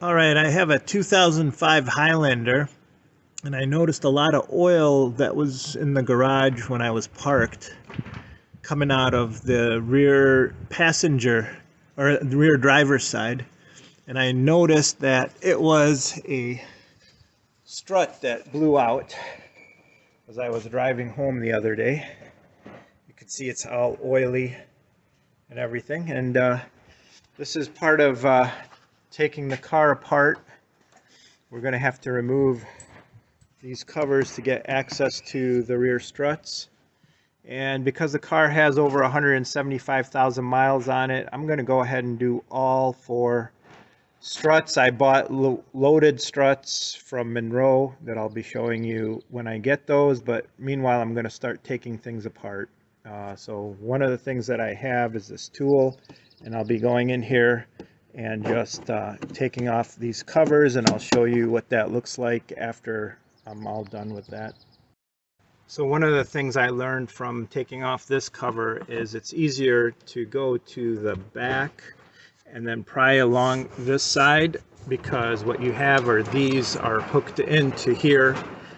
All right, I have a 2005 Highlander, and I noticed a lot of oil that was in the garage when I was parked coming out of the rear passenger or the rear driver's side. And I noticed that it was a strut that blew out as I was driving home the other day. You can see it's all oily and everything. And this is part of taking the car apart. We're going to have to remove these covers to get access to the rear struts. And because the car has over 175,000 miles on it, I'm going to go ahead and do all 4 struts. I bought loaded struts from MONROE that I'll be showing you when I get those, but meanwhile I'm going to start taking things apart. So one of the things that I have is this tool, and I'll be going in here and just taking off these covers, and I'll show you what that looks like after I'm all done with that. So one of the things I learned from taking off this cover is it's easier to go to the back and then pry along this side, because what you have are these are hooked into here,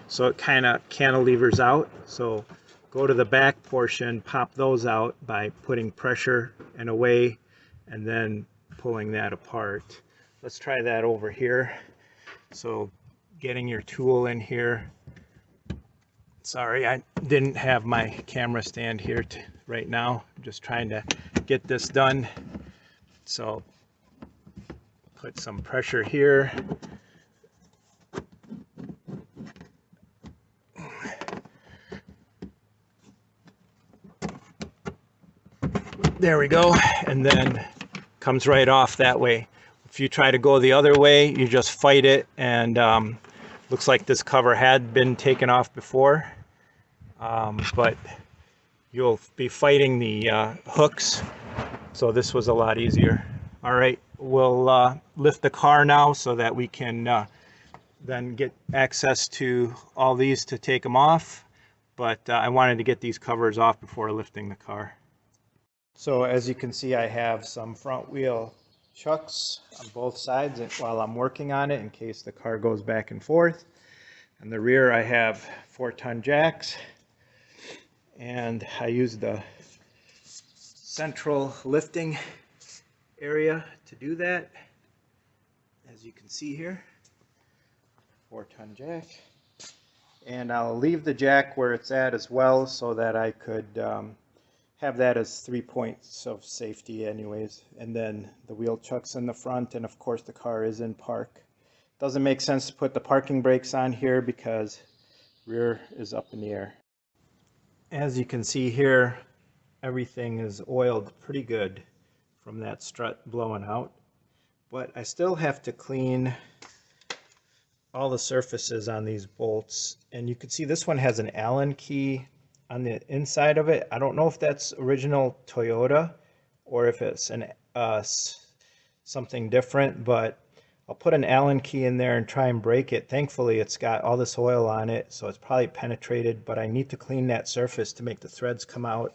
so it kind of cantilevers out. So go to the back portion, pop those out by putting pressure and away, and then pulling that apart. Let's try that over here. So getting your tool in here. Sorry, I didn't have my camera stand here right now. I'm just trying to get this done. So put some pressure here. There we go. And then comes right off that way. If you try to go the other way, you just fight it, and looks like this cover had been taken off before, but you'll be fighting the hooks, so this was a lot easier. All right, we'll lift the car now so that we can then get access to all these to take them off, but I wanted to get these covers off before lifting the car. So as you can see, I have some front wheel chucks on both sides while I'm working on it in case the car goes back and forth. In the rear I have 4-ton jacks, and I use the central lifting area to do that. As you can see here, 4-ton jack. And I'll leave the jack where it's at as well so that I could have that as 3 points of safety anyways. And then the wheel chucks in the front, and of course the car is in park. Doesn't make sense to put the parking brakes on here because rear is up in the air. As you can see here, everything is oiled pretty good from that strut blowing out, but I still have to clean all the surfaces on these bolts. And you can see this one has an Allen key on the inside of it. I don't know if that's original Toyota or if it's an something different, but I'll put an Allen key in there and try and break it. Thankfully it's got all this oil on it, so it's probably penetrated, but I need to clean that surface to make the threads come out.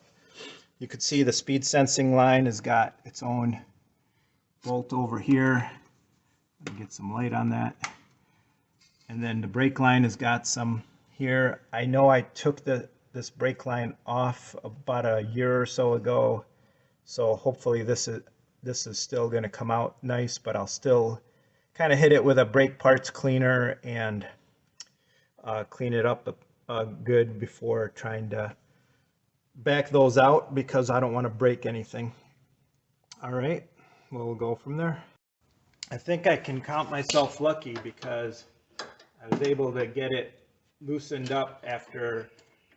You can see the speed sensing line has got its own bolt over here. Let me get some light on that. And then the brake line has got some here. I know I took this brake line off about a year or so ago, so hopefully this is still going to come out nice, but I'll still kind of hit it with a brake parts cleaner and clean it up good before trying to back those out, because I don't want to break anything. All right, we'll go from there. I think I can count myself lucky because I was able to get it loosened up after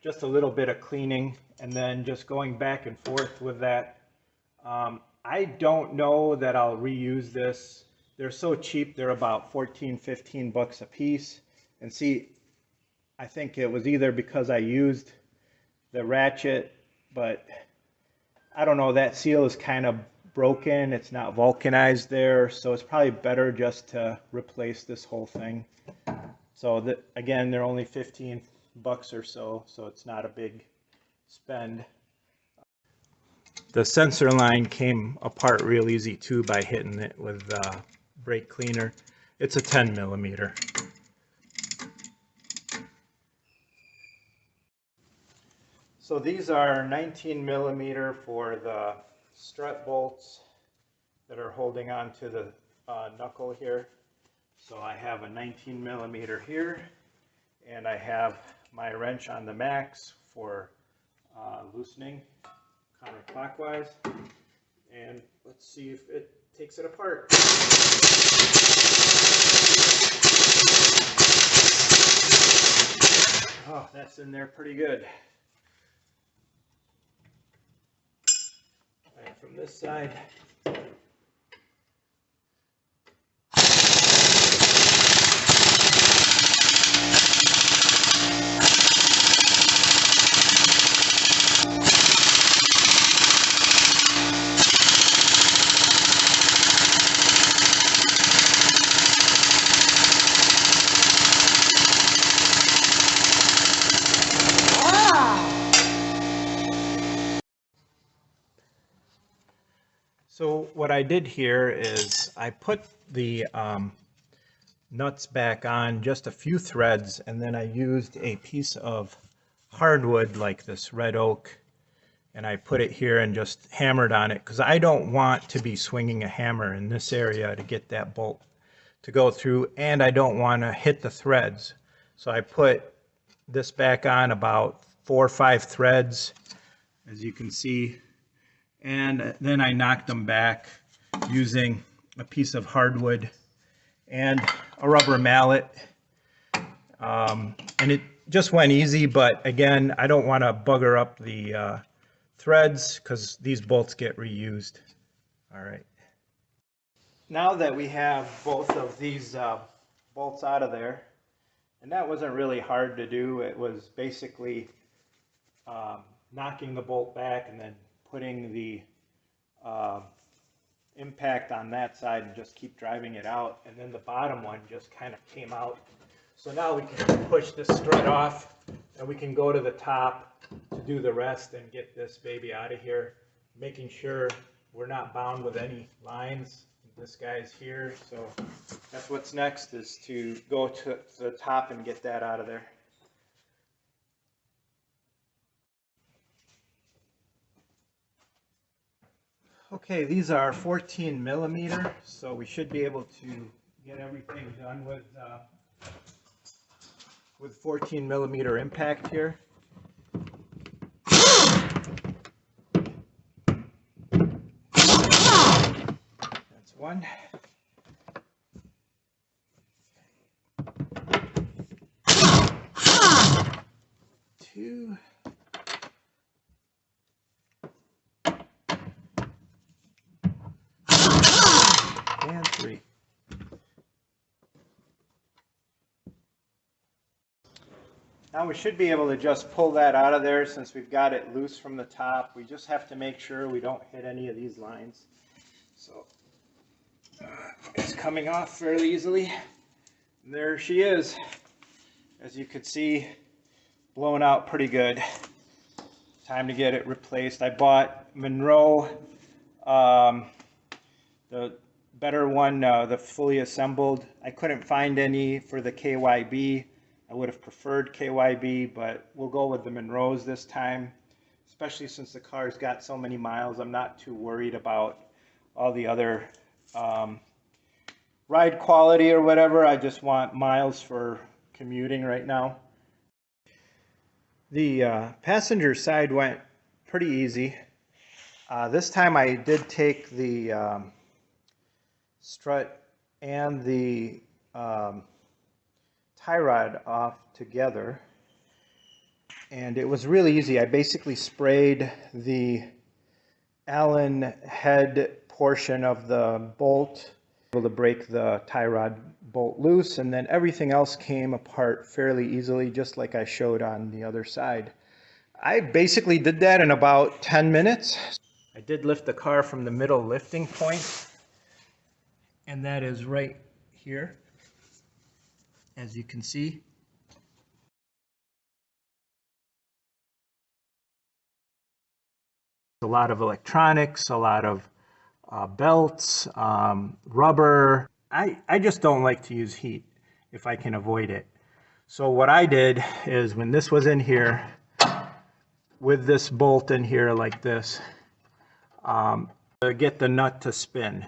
just a little bit of cleaning and then just going back and forth with that. I don't know that I'll reuse this. They're so cheap. They're about 14-15 bucks a piece. And see, I think it was either because I used the ratchet, but I don't know, that seal is kind of broken. It's not vulcanized there, so it's probably better just to replace this whole thing. So again, they're only 15 bucks or so, so it's not a big spend. The sensor line came apart real easy too by hitting it with brake cleaner. It's a 10 millimeter. So these are 19 millimeter for the strut bolts that are holding on to the knuckle here. So I have a 19 millimeter here, and I have my wrench on the max for loosening counterclockwise. And let's see if it takes it apart. Oh, that's in there pretty good. And from this side, so what I did here is I put the nuts back on, just a few threads, and then I used a piece of hardwood like this red oak, and I put it here and just hammered on it because I don't want to be swinging a hammer in this area to get that bolt to go through, and I don't want to hit the threads. So I put this back on about 4 or 5 threads, as you can see. And then I knocked them back using a piece of hardwood and a rubber mallet. And it just went easy, but again, I don't want to bugger up the threads because these bolts get reused. All right. Now that we have both of these bolts out of there, and that wasn't really hard to do, it was basically knocking the bolt back and then putting the impact on that side and just keep driving it out, and then the bottom one just kind of came out. So now we can push this strut off and we can go to the top to do the rest and get this baby out of here, making sure we're not bound with any lines. This guy's here, so that's what's next, is to go to the top and get that out of there. Okay, these are 14 millimeter, so we should be able to get everything done with 14 millimeter impact here. That's one. Two. And 3. Now we should be able to just pull that out of there since we've got it loose from the top. We just have to make sure we don't hit any of these lines. So it's coming off fairly easily. And there she is. As you can see, blown out pretty good. Time to get it replaced. I bought MONROE, the better one, the fully assembled. I couldn't find any for the KYB. I would have preferred KYB, but we'll go with the MONROEs this time, especially since the car's got so many miles. I'm not too worried about all the other ride quality or whatever. I just want miles for commuting right now. The passenger side went pretty easy. This time I did take the strut and the tie rod off together, and it was really easy. I basically sprayed the Allen head portion of the bolt, able to break the tie rod bolt loose, and then everything else came apart fairly easily, just like I showed on the other side. I basically did that in about 10 minutes. I did lift the car from the middle lifting point, and that is right here, as you can see. A lot of electronics, a lot of belts, rubber. I just don't like to use heat if I can avoid it. So what I did is when this was in here, with this bolt in here like this, to get the nut to spin.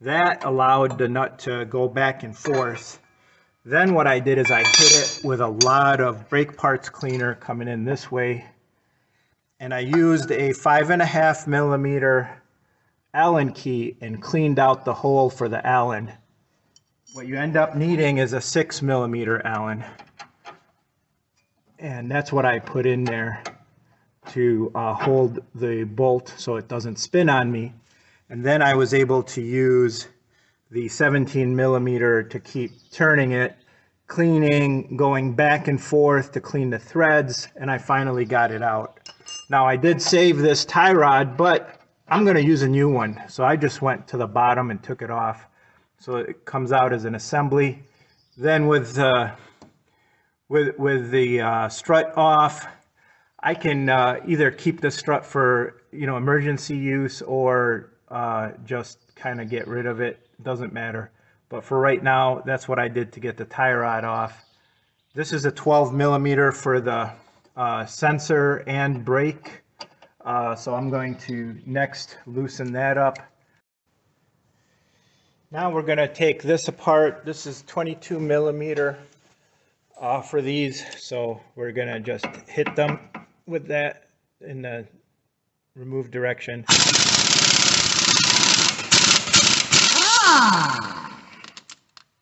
That allowed the nut to go back and forth. Then what I did is I hit it with a lot of brake parts cleaner coming in this way. And I used a 5.5 millimeter Allen key and cleaned out the hole for the Allen. What you end up needing is a 6 millimeter Allen. And that's what I put in there to hold the bolt so it doesn't spin on me. And then I was able to use the 17 millimeter to keep turning it, cleaning, going back and forth to clean the threads, and I finally got it out. Now I did save this tie rod, but I'm going to use a new one. So I just went to the bottom and took it off. So it comes out as an assembly. Then with the strut off, I can either keep the strut for emergency use or just kind of get rid of it. Doesn't matter. But for right now, that's what I did to get the tie rod off. This is a 12 millimeter for the sensor and brake. So I'm going to next loosen that up. Now we're going to take this apart. This is 22 millimeter for these. So we're going to just hit them with that in the remove direction.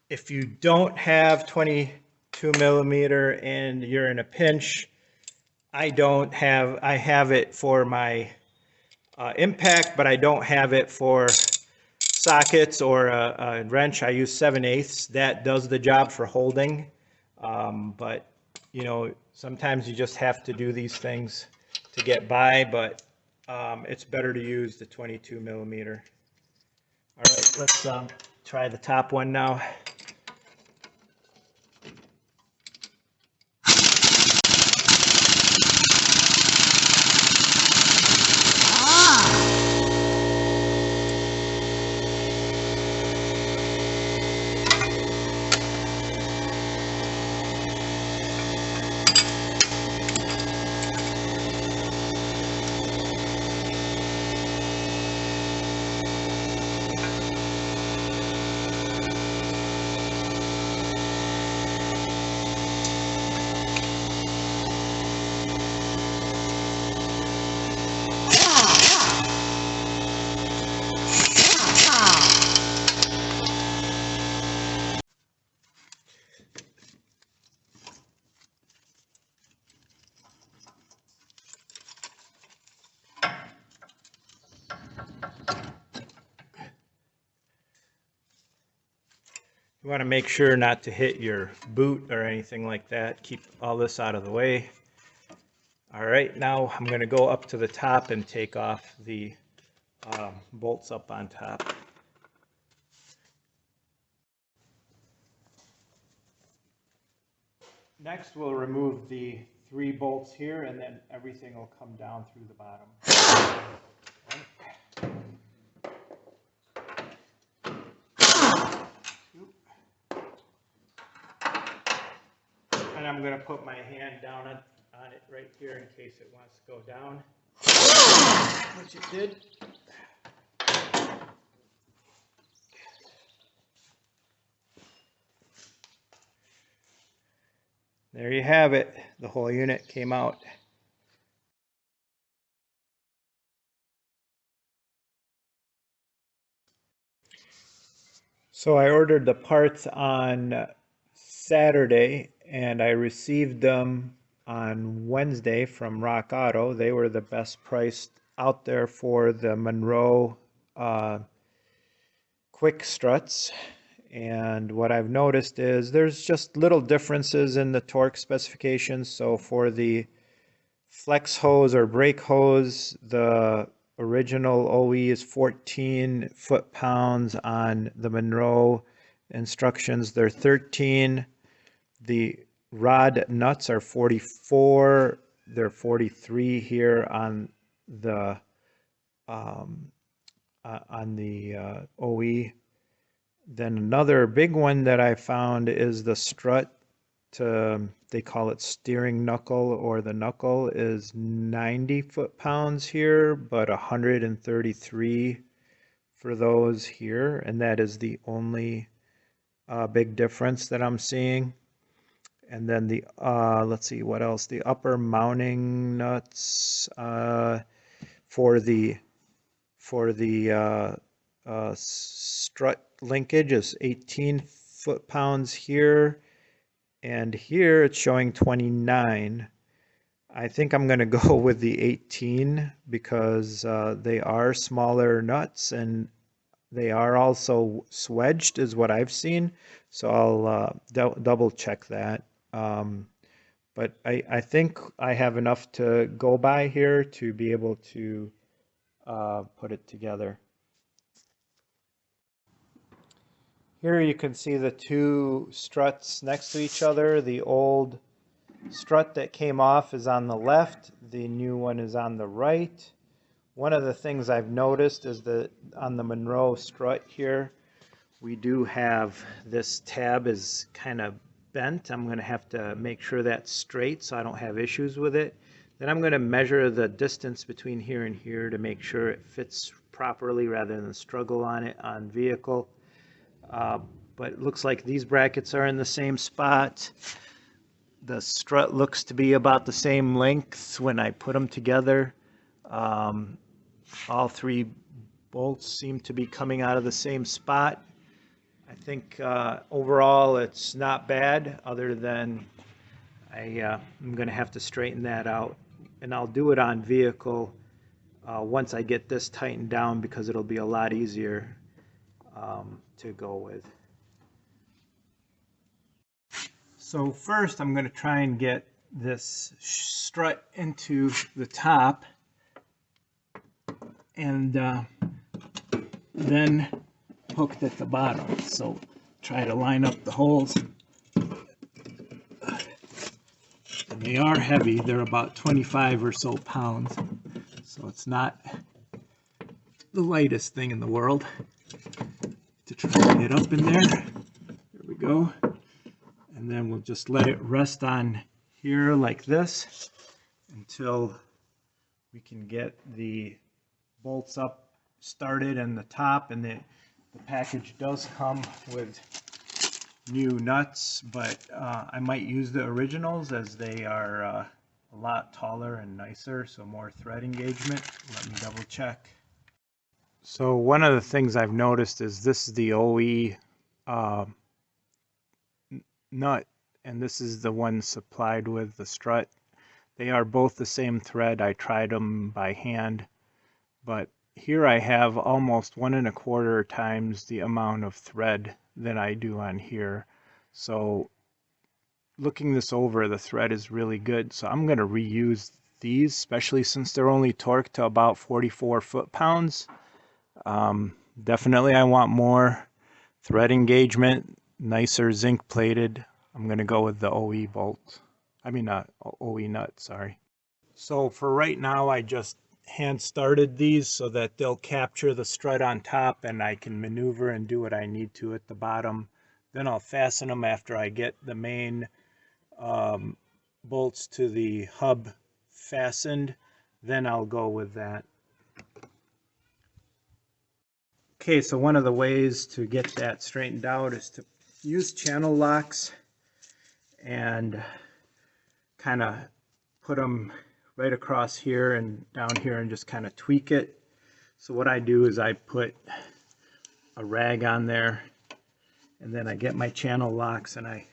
If you don't have 22 millimeter and you're in a pinch, I have it for my impact, but I don't have it for sockets or a wrench. I use 7/8. That does the job for holding. But sometimes you just have to do these things to get by, but it's better to use the 22 millimeter. All right, let's try the top one now. You want to make sure not to hit your boot or anything like that. Keep all this out of the way. All right, now I'm going to go up to the top and take off the bolts up on top. Next, we'll remove the 3 bolts here, and then everything will come down through the bottom. And I'm going to put my hand down on it right here in case it wants to go down, which it did. There you have it. The whole unit came out. So I ordered the parts on Saturday and I received them on Wednesday from Rock Auto. They were the best priced out there for the MONROE Quick-Struts. And what I've noticed is there's just little differences in the torque specifications. So for the flex hose or brake hose, the original OE is 14 foot-pounds. On the MONROE instructions, they're 13. The rod nuts are 44. They're 43 here on the OE. Then another big one that I found is the strut. They call it steering knuckle, or the knuckle is 90 foot-pounds here, but 133 for those here, and that is the only big difference that I'm seeing. And then the let's see what else. The upper mounting nuts for the strut linkage is 18 foot-pounds here, and here it's showing 29. I think I'm going to go with the 18 because they are smaller nuts and they are also swedged is what I've seen. So I'll double check that. But I think I have enough to go by here to be able to put it together. Here you can see the two struts next to each other. The old strut that came off is on the left, the new one is on the right. One of the things I've noticed is that on the MONROE strut here, we do have this tab is kind of bent. I'm going to have to make sure that's straight so I don't have issues with it. Then I'm going to measure the distance between here and here to make sure it fits properly rather than struggle on it on vehicle. But it looks like these brackets are in the same spot. The strut looks to be about the same length when I put them together. All three bolts seem to be coming out of the same spot. I think overall it's not bad, other than I'm going to have to straighten that out. And I'll do it on vehicle once I get this tightened down, because it'll be a lot easier to go with. So first I'm going to try and get this strut into the top, and then hooked at the bottom. So try to line up the holes. And they are heavy. They're about 25 or so pounds. So it's not the lightest thing in the world to try to get up in there. There we go. And then we'll just let it rest on here like this until we can get the bolts up started in the top. And the package does come with new nuts, but I might use the originals as they are a lot taller and nicer, so more thread engagement. Let me double check. So one of the things I've noticed is this is the OE nut, and this is the one supplied with the strut. They are both the same thread. I tried them by hand, but here I have almost 1 1/4 times the amount of thread than I do on here. So looking this over, the thread is really good. So I'm going to reuse these, especially since they're only torqued to about 44 foot-pounds. Definitely I want more thread engagement, nicer zinc plated. I'm going to go with the OE bolt. I mean, OE nut, sorry. So for right now, I just hand started these so that they'll capture the strut on top and I can maneuver and do what I need to at the bottom. Then I'll fasten them after I get the main bolts to the hub fastened. Then I'll go with that. Okay, so one of the ways to get that straightened out is to use channel locks and kind of put them right across here and down here and just kind of tweak it. So what I do is I put a rag on there, and then I get my channel locks and I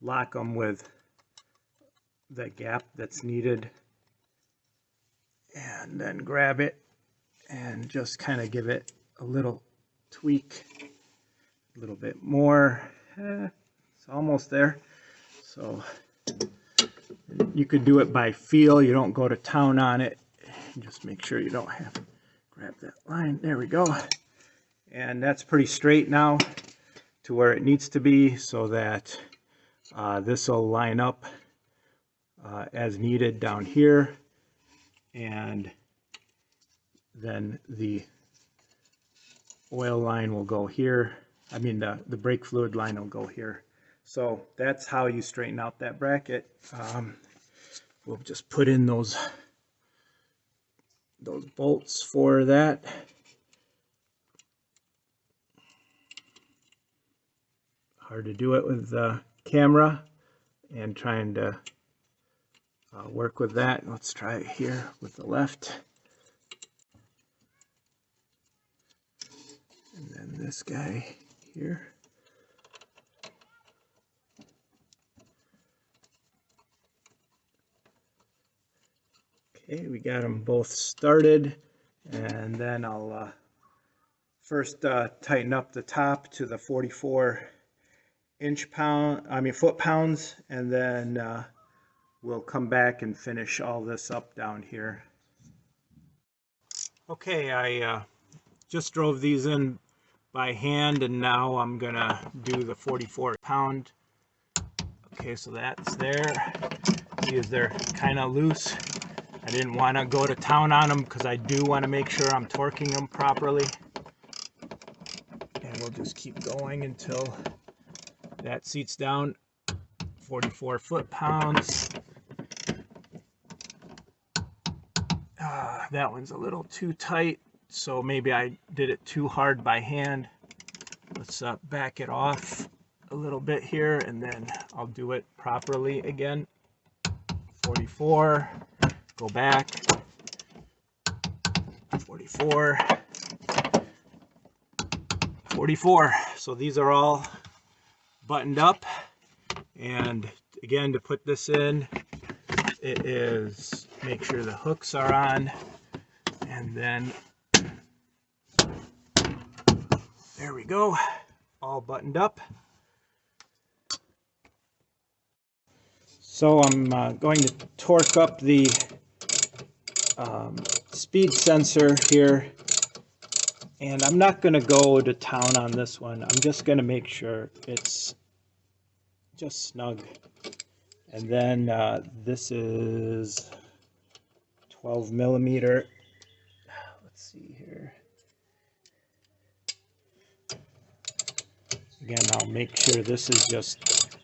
lock them with the gap that's needed, and then grab it and just kind of give it a little tweak, a little bit more. It's almost there. So you could do it by feel. You don't go to town on it. Just make sure you don't have to grab that line. There we go. And that's pretty straight now to where it needs to be, so that this will line up as needed down here. And then the oil line will go here I mean the brake fluid line will go here. So that's how you straighten out that bracket. We'll just put in those bolts for that. Hard to do it with the camera and trying to work with that. Let's try it here with the left. And then this guy here. Okay, we got them both started, and then I'll first tighten up the top to the 44 foot-pounds, and then we'll come back and finish all this up down here. Okay, I just drove these in by hand, and now I'm gonna do the 44-pound. Okay, so that's there. These, they're kind of loose. I didn't want to go to town on them because I do want to make sure I'm torquing them properly. And we'll just keep going until that seats down. 44 foot-pounds. That one's a little too tight, so maybe I did it too hard by hand. Let's back it off a little bit here, and then I'll do it properly again. 44, go back, 44, 44. So these are all buttoned up, and again, to put this in, it is make sure the hooks are on, and then there we go, all buttoned up. So I'm going to torque up the speed sensor here, and I'm not going to go to town on this one. I'm just going to make sure it's just snug. And then this is 12 millimeter. Let's see here. Again, I'll make sure this is just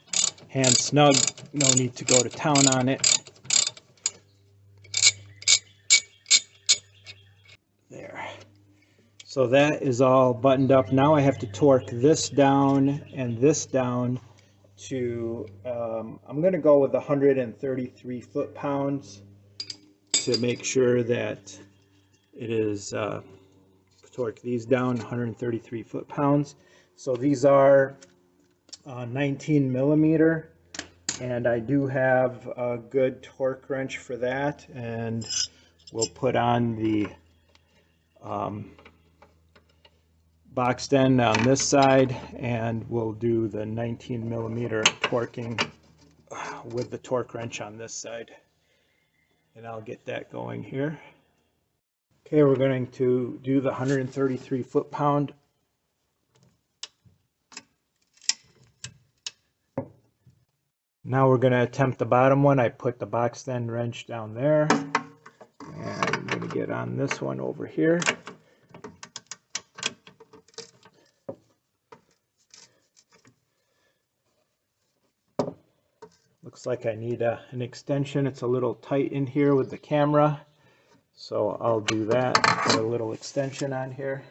hand snug. No need to go to town on it. There. So that is all buttoned up. Now I have to torque this down and this down to, I'm going to go with 133 foot-pounds to make sure that it is, torque these down 133 foot-pounds. So these are 19 millimeter, and I do have a good torque wrench for that, and we'll put on the boxed end on this side, and we'll do the 19 millimeter torquing with the torque wrench on this side, and I'll get that going here. Okay, we're going to do the 133 foot-pound. Now we're going to attempt the bottom one. I put the boxed end wrench down there, and I'm going to get on this one over here. Looks like I need an extension. It's a little tight in here with the camera, so I'll do that. Put a little extension on here.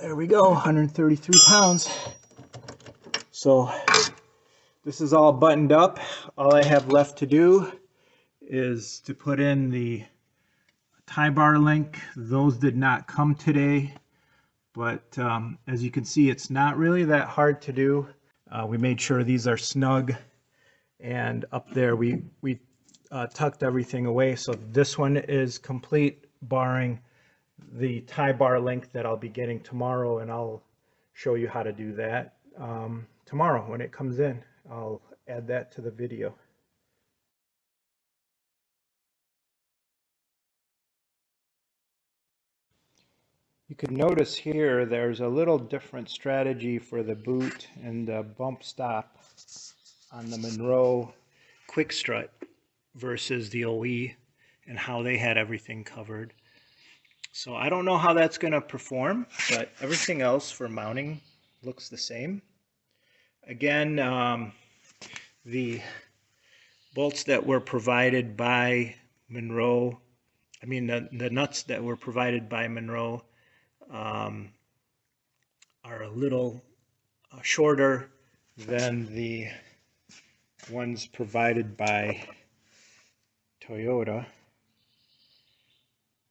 There we go, 133 pounds. So this is all buttoned up. All I have left to do is to put in the tie bar link. Those did not come today, but as you can see, it's not really that hard to do. We made sure these are snug, and up there we tucked everything away. So this one is complete, barring the tie bar link that I'll be getting tomorrow, and I'll show you how to do that tomorrow when it comes in. I'll add that to the video. You can notice here there's a little different strategy for the boot and the bump stop on the MONROE Quick-Strut versus the OE. and how they had everything covered. So I don't know how that's going to perform, but everything else for mounting looks the same. Again, the bolts that were provided by MONROE, the nuts that were provided by MONROE are a little shorter than the ones provided by Toyota.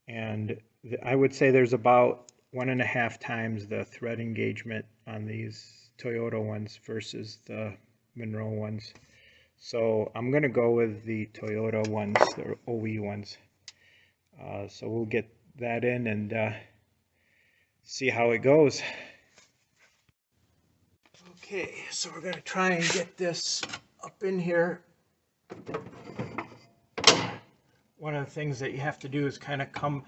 And I would say there's about 1.5 times the thread engagement on these Toyota ones versus the MONROE ones. So I'm going to go with the Toyota ones, the OE ones. So we'll get that in and see how it goes. Okay, so we're going to try and get this up in here. One of the things that you have to do is kind of come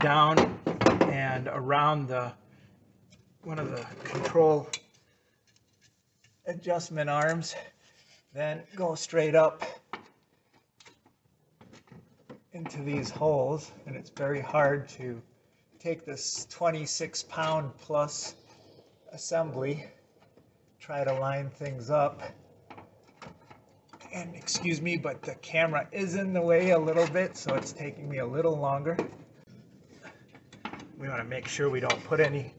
down and around one of the control adjustment arms, then go straight up into these holes, and it's very hard to take this 26-pound plus assembly, try to line things up. And excuse me, but the camera is in the way a little bit, so it's taking me a little longer. We want to make sure we don't put any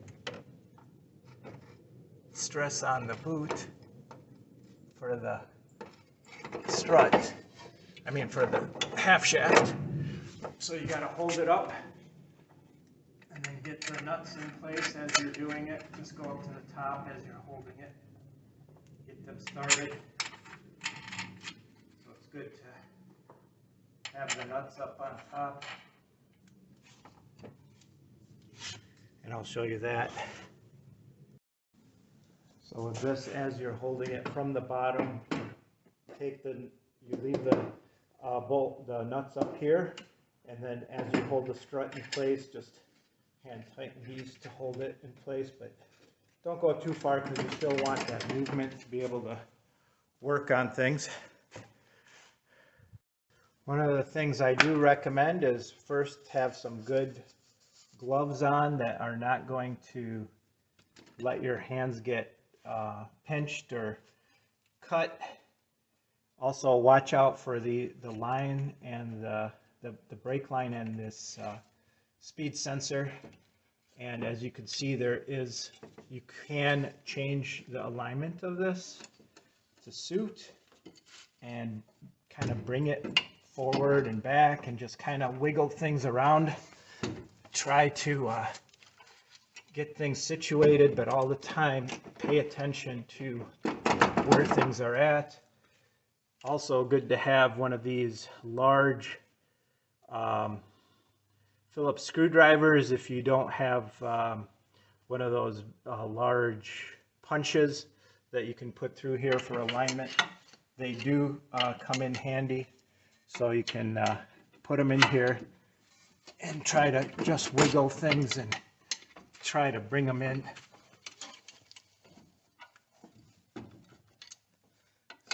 stress on the boot for the strut, for the half shaft. So you got to hold it up and then get the nuts in place as you're doing it. Just go up to the top as you're holding it. Get them started. So it's good to have the nuts up on top. And I'll show you that. So with this, as you're holding it from the bottom, you leave the the nuts up here, and then as you hold the strut in place, just hand tighten these to hold it in place, but don't go too far because you still want that movement to be able to work on things. One of the things I do recommend is first have some good gloves on that are not going to let your hands get pinched or cut. Also watch out for the line and the brake line and this speed sensor. And as you can see, you can change the alignment of this to suit and kind of bring it forward and back and just kind of wiggle things around. Try to get things situated, but all the time pay attention to where things are at. Also good to have one of these large Phillips screwdrivers if you don't have one of those large punches that you can put through here for alignment. They do come in handy, so you can put them in here and try to just wiggle things and try to bring them in.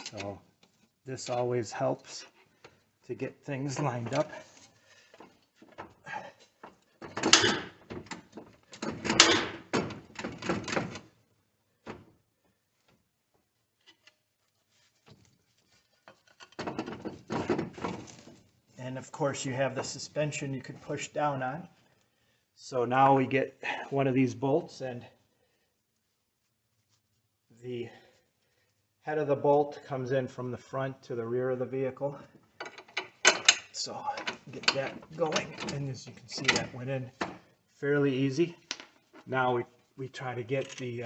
So this always helps to get things lined up. And of course you have the suspension you can push down on. So now we get one of these bolts, and the head of the bolt comes in from the front to the rear of the vehicle. So get that going, and as you can see, that went in fairly easy. Now we try to get the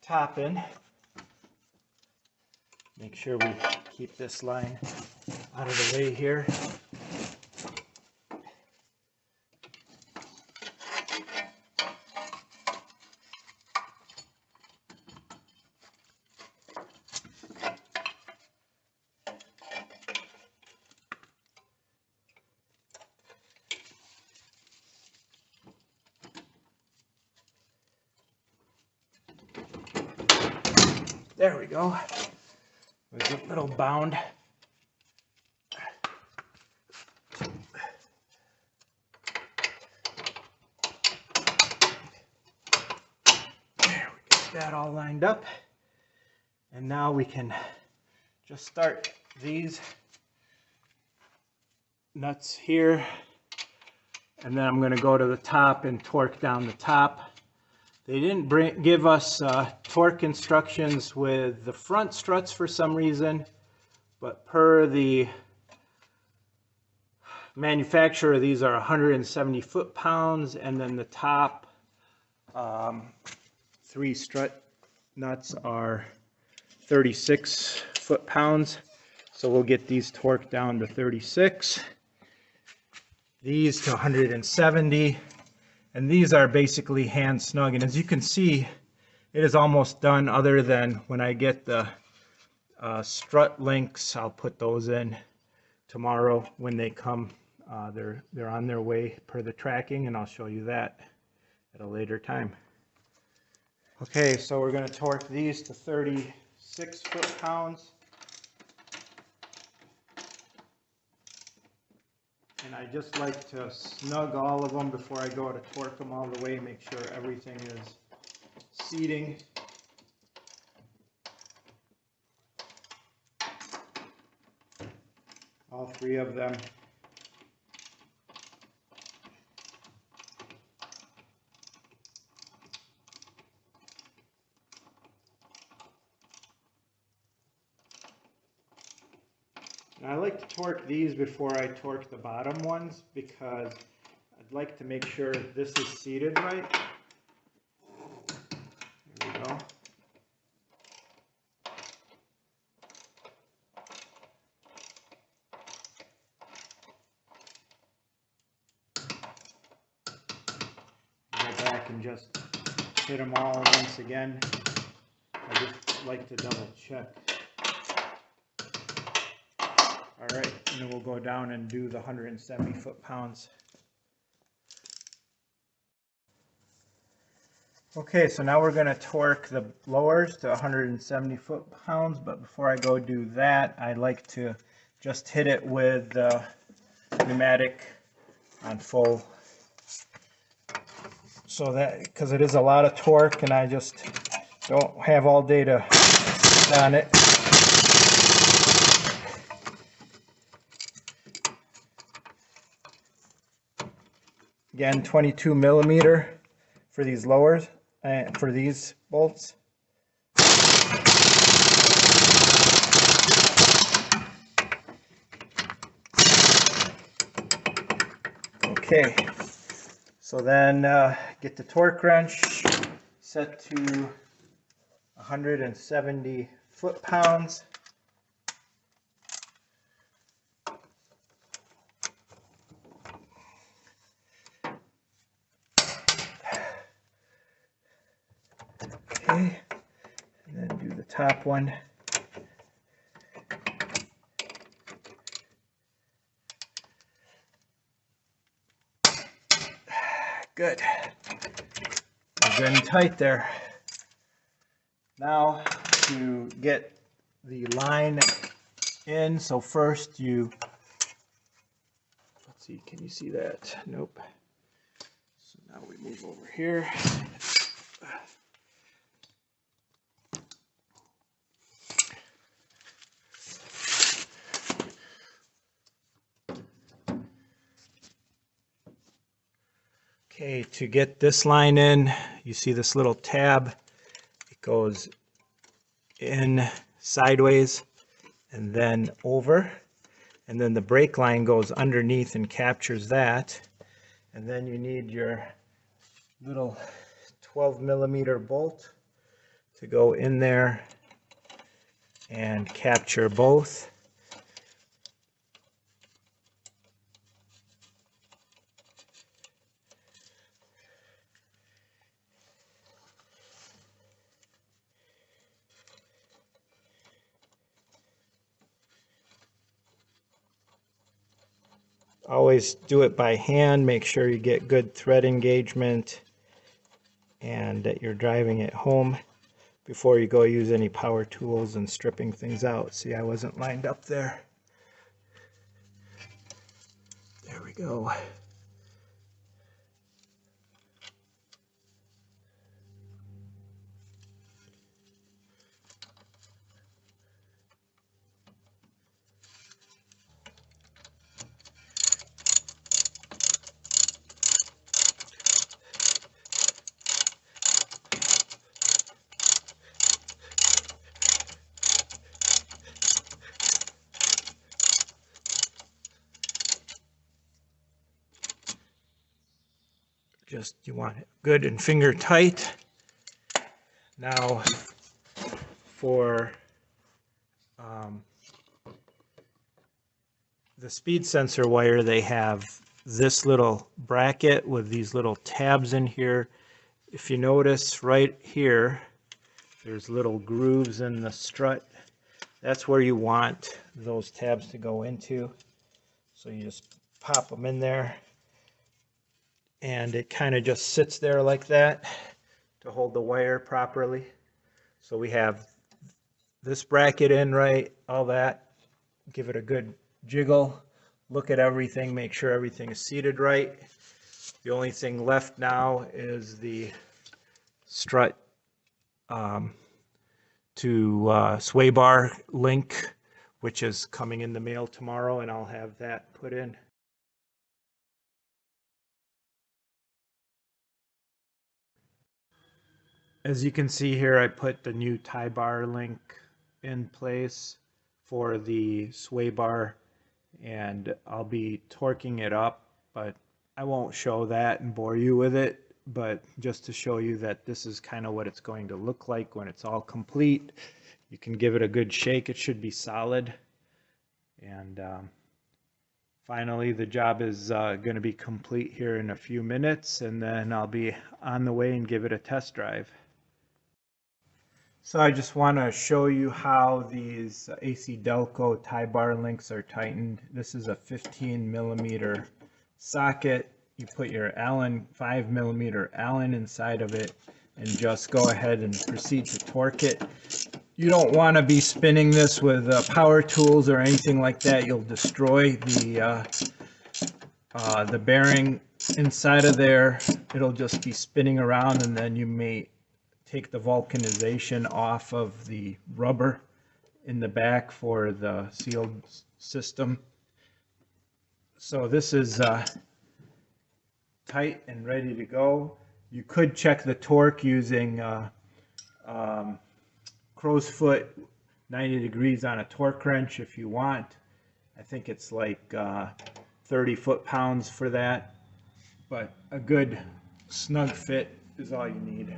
top in. Make sure we keep this line out of the way here. There we go. There's a little bound. that all lined up. And now we can just start these nuts here. And then I'm going to go to the top and torque down the top. They didn't give us torque instructions with the front struts for some reason, but per the manufacturer, these are 170 foot-pounds, and then the top 3 strut nuts are 36 foot-pounds. So we'll get these torqued down to 36. These to 170, and these are basically hand snug. And as you can see, it is almost done, other than when I get the strut links, I'll put those in tomorrow when they come. They're on their way per the tracking, and I'll show you that at a later time. Okay, so we're going to torque these to 36 foot-pounds. And I just like to snug all of them before I go to torque them all the way, make sure everything is seating. All 3 of them. And I like to torque these before I torque the bottom ones, because I'd like to make sure this is seated right. There we go. Go back and just hit them all once again. I just like to double check. All right, and then we'll go down and do the 170 foot-pounds. Okay, so now we're going to torque the blowers to 170 foot-pounds, but before I go do that, I like to just hit it with the pneumatic on full. So that, because it is a lot of torque, and I just don't have all day to sit on it. Again, 22 millimeter for these lowers and for these bolts. Okay, so then get the torque wrench set to 170 foot-pounds. Okay, and then do the top one. Good. We're good and tight there. Now to get the line in, so first you, let's see, can you see that? Nope. So now we move over here. Okay, to get this line in, you see this little tab. It goes in sideways and then over, and then the brake line goes underneath and captures that. And then you need your little 12 millimeter bolt to go in there and capture both. Always do it by hand. Make sure you get good thread engagement and that you're driving it home before you go use any power tools and stripping things out. See, I wasn't lined up there. There we go. just, you want it good and finger tight. Now for the speed sensor wire, they have this little bracket with these little tabs in here. If you notice right here, there's little grooves in the strut. That's where you want those tabs to go into. So you just pop them in there, and it kind of just sits there like that to hold the wire properly. So we have this bracket in, right, all that. Give it a good jiggle, look at everything, make sure everything is seated right. The only thing left now is the strut to sway bar link, which is coming in the mail tomorrow, and I'll have that put in. As you can see here, I put the new tie bar link in place for the sway bar, and I'll be torquing it up, but I won't show that and bore you with it, but just to show you that this is kind of what it's going to look like when it's all complete. You can give it a good shake. It should be solid. And finally, the job is going to be complete here in a few minutes, and then I'll be on the way and give it a test drive. So I just want to show you how these ACDELCO tie bar links are tightened. This is a 15mm socket. You put your Allen 5mm Allen inside of it and just go ahead and proceed to torque it. You don't want to be spinning this with power tools or anything like that. You'll destroy the bearing inside of there. It'll just be spinning around, and then you may take the vulcanization off of the rubber in the back for the sealed system. So this is tight and ready to go. You could check the torque using crow's foot 90 degrees on a torque wrench if you want. I think it's like 30 foot-pounds for that, but a good snug fit is all you need.